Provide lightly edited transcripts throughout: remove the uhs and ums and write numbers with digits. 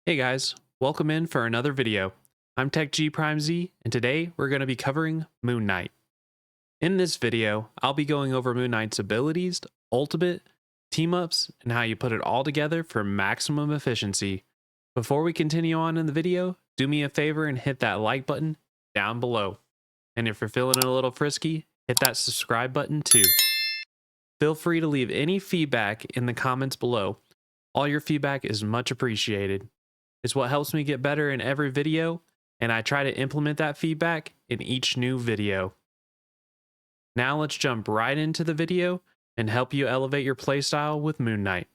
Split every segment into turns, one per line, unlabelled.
Hey guys, welcome in for another video. I'm Tech G Prime Z, and today we're going to be covering Moon Knight. In this video, I'll be going over Moon Knight's abilities, ultimate, team-ups, and how you put it all together for maximum efficiency. Before we continue on in the video, do me a favor and hit that like button down below. And if you're feeling a little frisky, hit that subscribe button too. Feel free to leave any feedback in the comments below. All your feedback is much appreciated. It's what helps me get better in every video, and I try to implement that feedback in each new video. Now let's jump right into the video and help you elevate your playstyle with Moon Knight.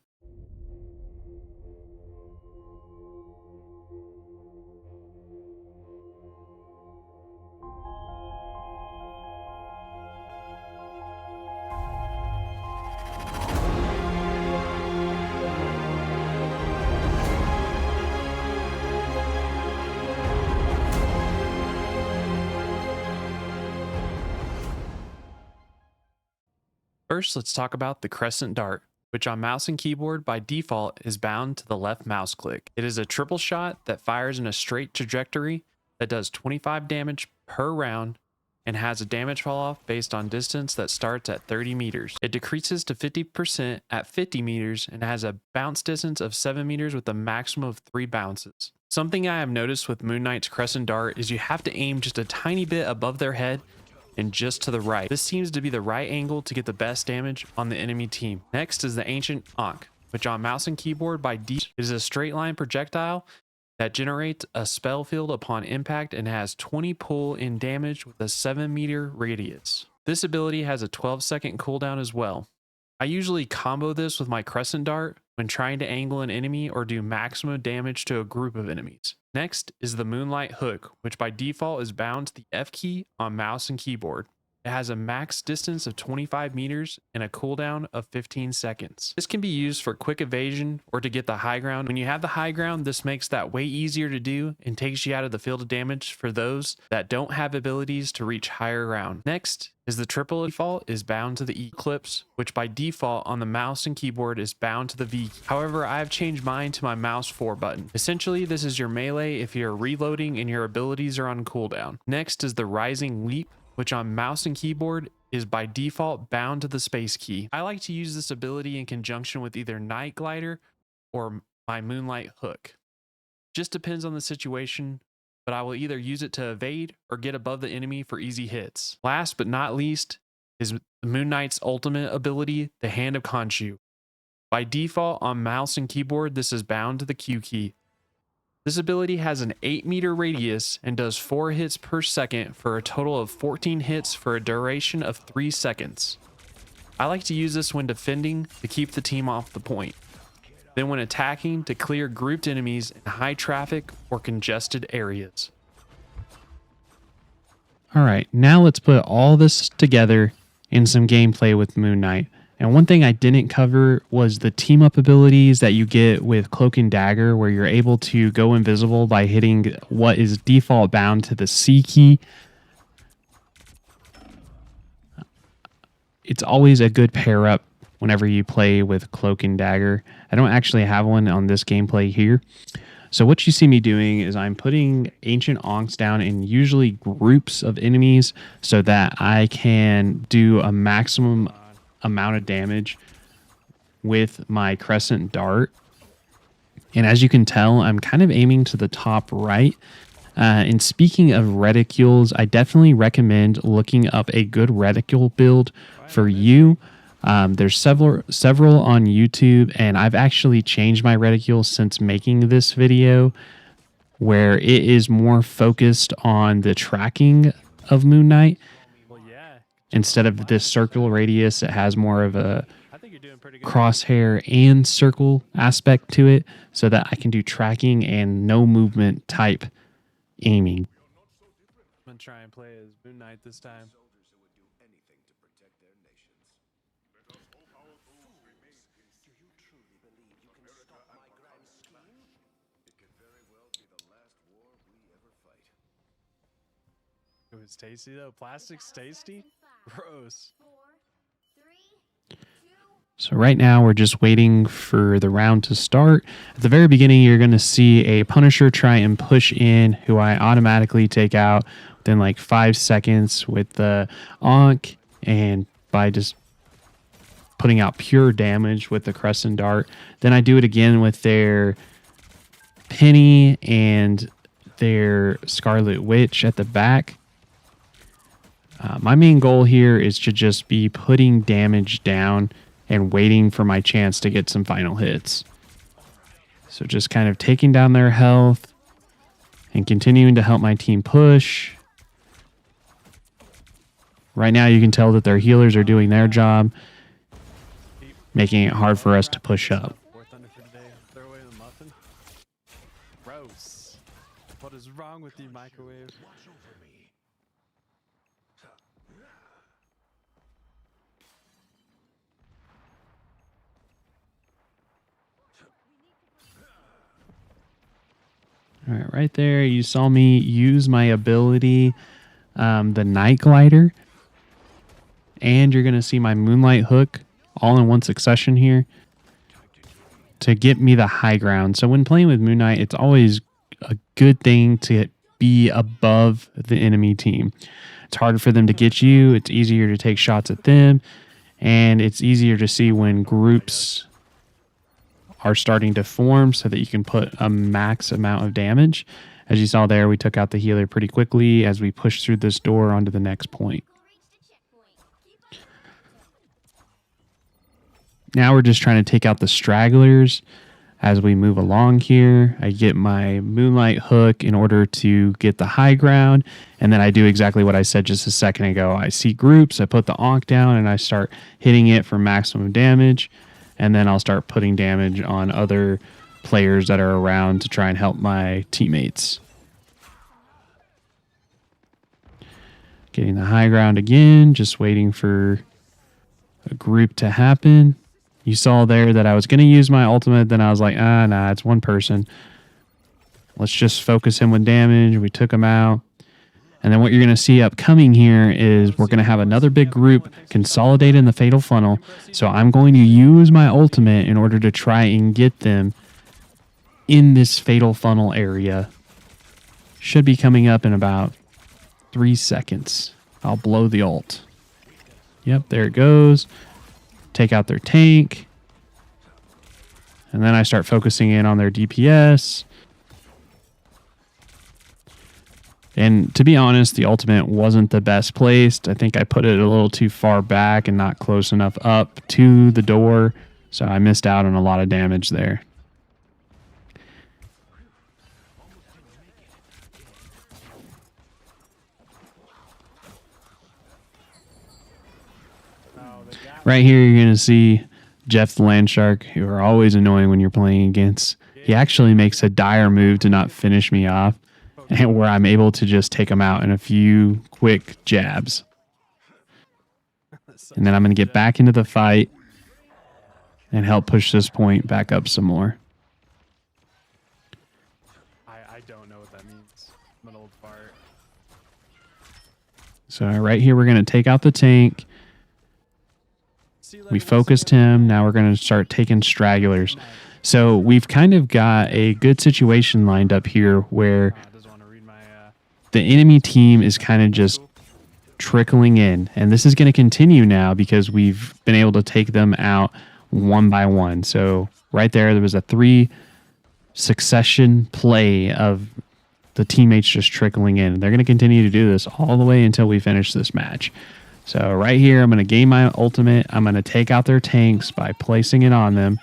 First, let's talk about the Crescent Dart, which on mouse and keyboard by default is bound to the left mouse click. It is a triple shot that fires in a straight trajectory that does 25 damage per round and has a damage fall off based on distance that starts at 30 meters. It decreases to 50% at 50 meters and has a bounce distance of 7 meters with a maximum of 3 bounces. Something I have noticed with Moon Knight's Crescent Dart is you have to aim just a tiny bit above their head and just to the right. This seems to be the right angle to get the best damage on the enemy team. Next is the Ancient Ankh, which on mouse and keyboard by default is a straight line projectile that generates a spell field upon impact and has 20 pull in damage with a 7-meter radius. This ability has a 12-second cooldown as well. I usually combo this with my Crescent Dart when trying to angle an enemy or do maximum damage to a group of enemies. Next is the Moonlight Hook, which by default is bound to the F key on mouse and keyboard. It has a max distance of 25 meters and a cooldown of 15 seconds. This can be used for quick evasion or to get the high ground. When you have the high ground, this makes that way easier to do and takes you out of the field of damage for those that don't have abilities to reach higher ground. Next is the triple default is bound to the Eclipse, which by default on the mouse and keyboard is bound to the V key. However, I have changed mine to my mouse 4 button. Essentially, this is your melee if you're reloading and your abilities are on cooldown. Next is the Rising Leap, which on mouse and keyboard is by default bound to the space key. I like to use this ability in conjunction with either Night Glider or my Moonlight Hook. Just depends on the situation, but I will either use it to evade or get above the enemy for easy hits. Last but not least is Moon Knight's ultimate ability, the Hand of Khonshu. By default on mouse and keyboard, this is bound to the Q key. This ability has an 8-meter radius and does 4 hits per second for a total of 14 hits for a duration of 3 seconds. I like to use this when defending to keep the team off the point, then when attacking to clear grouped enemies in high traffic or congested areas. Alright, now let's put all this together in some gameplay with Moon Knight. And one thing I didn't cover was the team up abilities that you get with Cloak and Dagger, where you're able to go invisible by hitting what is default bound to the C key. It's always a good pair up whenever you play with Cloak and Dagger. I don't actually have one on this gameplay here. So what you see me doing is I'm putting Ancient Ankhs down in usually groups of enemies so that I can do a maximum amount of damage with my Crescent Dart. And as you can tell, I'm kind of aiming to the top right. And speaking of reticules, I definitely recommend looking up a good reticule build for you. There's several on YouTube, and I've actually changed my reticule since making this video, where it is more focused on the tracking of Moon Knight. Instead of this circle radius, it has more of a crosshair and circle aspect to it so that I can do tracking and no movement type aiming. I'm going to try and play as Moon Knight this time. It was tasty though. Plastic's tasty? Gross. So right now we're just waiting for the round to start. At the very beginning, you're going to see a Punisher try and push in, who I automatically take out within like 5 seconds with the Ankh, and by just putting out pure damage with the Crescent Dart. Then I do it again with their Penny and their Scarlet Witch at the back. My main goal here is to just be putting damage down and waiting for my chance to get some final hits. So just kind of taking down their health and continuing to help my team push. Right now you can tell that their healers are doing their job, making it hard for us to push up.
Gross. What is wrong with you, microwave?
All right, right there, you saw me use my ability, the Night Glider, and you're going to see my Moonlight Hook all in one succession here to get me the high ground. So when playing with Moon Knight, it's always a good thing to be above the enemy team. It's harder for them to get you. It's easier to take shots at them, and it's easier to see when groups are starting to form so that you can put a max amount of damage. As you saw there, we took out the healer pretty quickly as we pushed through this door onto the next point. Now we're just trying to take out the stragglers as we move along here. I get my Moonlight Hook in order to get the high ground, and then I do exactly what I said just a second ago. I see groups, I put the Ankh down, and I start hitting it for maximum damage. And then I'll start putting damage on other players that are around to try and help my teammates. Getting the high ground again, just waiting for a group to happen. You saw there that I was going to use my ultimate, then I was like, nah, it's one person. Let's just focus him with damage. We took him out. And then what you're going to see upcoming here is we're going to have another big group consolidate in the Fatal Funnel. So I'm going to use my ultimate in order to try and get them in this Fatal Funnel area. Should be coming up in about 3 seconds. I'll blow the ult. Yep, there it goes. Take out their tank. And then I start focusing in on their DPS. And to be honest, the ultimate wasn't the best placed. I think I put it a little too far back and not close enough up to the door. So I missed out on a lot of damage there. Right here, you're going to see Jeff the Landshark, who are always annoying when you're playing against. He actually makes a dire move to not finish me off, and where I'm able to just take him out in a few quick jabs. And then I'm going to get back into the fight and help push this point back up some more.
I don't know what that means. I'm an old fart.
So right here, we're going to take out the tank. We focused him. Now we're going to start taking stragglers. So we've kind of got a good situation lined up here where the enemy team is kind of just trickling in. And this is going to continue now because we've been able to take them out one by one. So right there was a 3 succession play of the teammates just trickling in. They're going to continue to do this all the way until we finish this match. So right here, I'm going to gain my ultimate. I'm going to take out their tanks by placing it on them.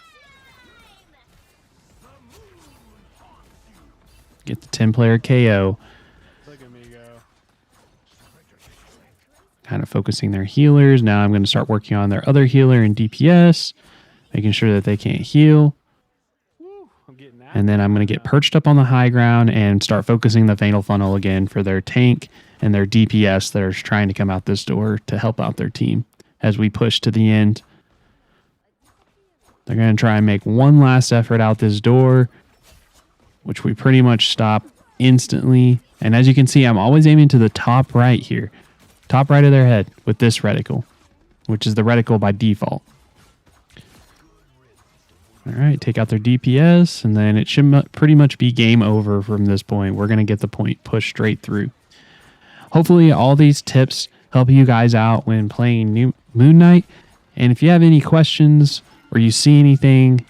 Get the 10-player KO.
Look at me go.
Kind of focusing their healers. Now I'm going to start working on their other healer and DPS, making sure that they can't heal. And then I'm going to get perched up on the high ground and start focusing the Fatal Funnel again for their tank and their DPS that are trying to come out this door to help out their team as we push to the end. They're going to try and make one last effort out this door, which we pretty much stop instantly. And as you can see, I'm always aiming to the top right here. Top right of their head with this reticle, which is the reticle by default. All right, take out their DPS, and then it should pretty much be game over from this point. We're going to get the point pushed straight through. Hopefully, all these tips help you guys out when playing New Moon Knight. And if you have any questions or you see anything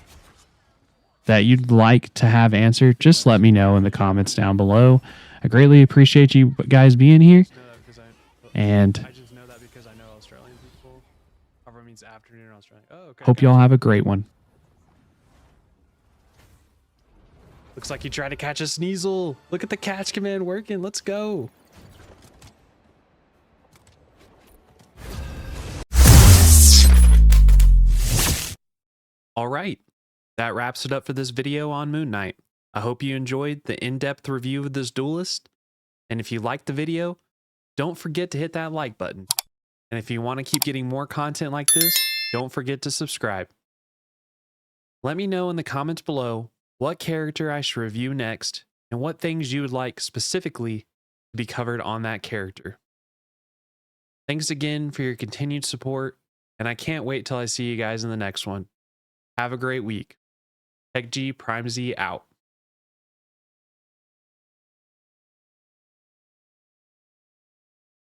that you'd like to have answered, just let me know in the comments down below. I greatly appreciate you guys being here. And
I just know that because I know Australian people. However, it means afternoon in Australia. Oh, okay.
hope y'all have a great one.
Looks like you tried to catch a Sneasel. Look at the catch command working. Let's go.
All right, that wraps it up for this video on Moon Knight. I hope you enjoyed the in-depth review of this duelist. And if you liked the video, don't forget to hit that like button. And if you want to keep getting more content like this, don't forget to subscribe. Let me know in the comments below what character I should review next and what things you would like specifically to be covered on that character. Thanks again for your continued support, and I can't wait till I see you guys in the next one. Have a great week. TechG Prime Z out.